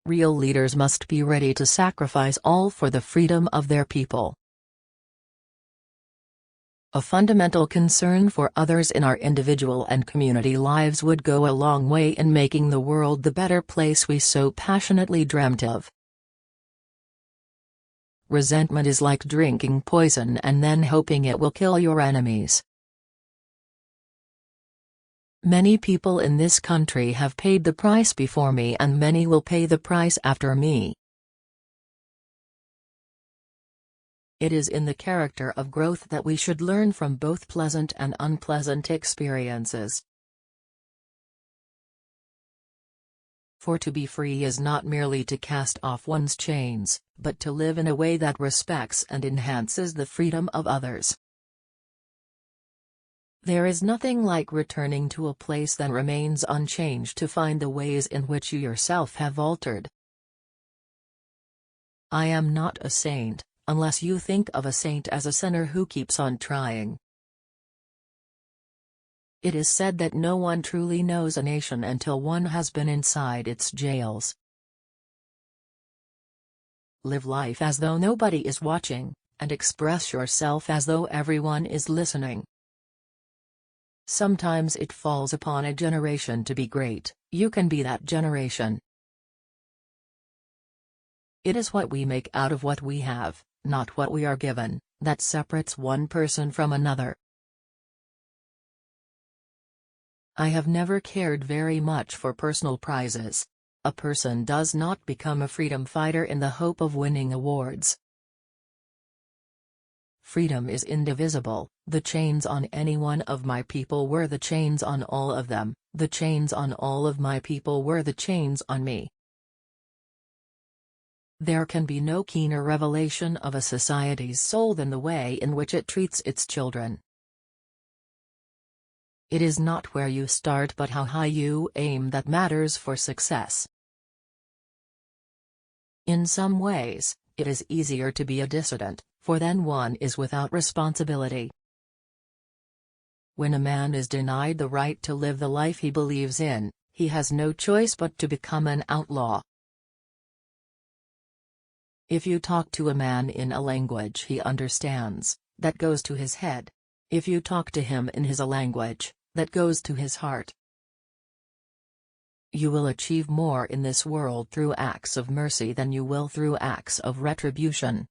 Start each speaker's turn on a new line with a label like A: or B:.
A: Real leaders must be ready to sacrifice all for the freedom of their people. A fundamental concern for others in our individual and community lives would go a long way in making the world the better place we so passionately dreamt of. Resentment is like drinking poison and then hoping it will kill your enemies. Many people in this country have paid the price before me, and many will pay the price after me. It is in the character of growth that we should learn from both pleasant and unpleasant experiences. For to be free is not merely to cast off one's chains, but to live in a way that respects and enhances the freedom of others. There is nothing like returning to a place that remains unchanged to find the ways in which you yourself have altered. I am not a saint, unless you think of a saint as a sinner who keeps on trying. It is said that no one truly knows a nation until one has been inside its jails. Live life as though nobody is watching, and express yourself as though everyone is listening. Sometimes it falls upon a generation to be great. You can be that generation. It is what we make out of what we have, not what we are given, that separates one person from another. I have never cared very much for personal prizes. A person does not become a freedom fighter in the hope of winning awards. Freedom is indivisible. The chains on any one of my people were the chains on all of them, the chains on all of my people were the chains on me. There can be no keener revelation of a society's soul than the way in which it treats its children. It is not where you start but how high you aim that matters for success. In some ways, it is easier to be a dissident, for then one is without responsibility. When a man is denied the right to live the life he believes in, he has no choice but to become an outlaw. If you talk to a man in a language he understands, that goes to his head. If you talk to him in his language, that goes to his heart. You will achieve more in this world through acts of mercy than you will through acts of retribution.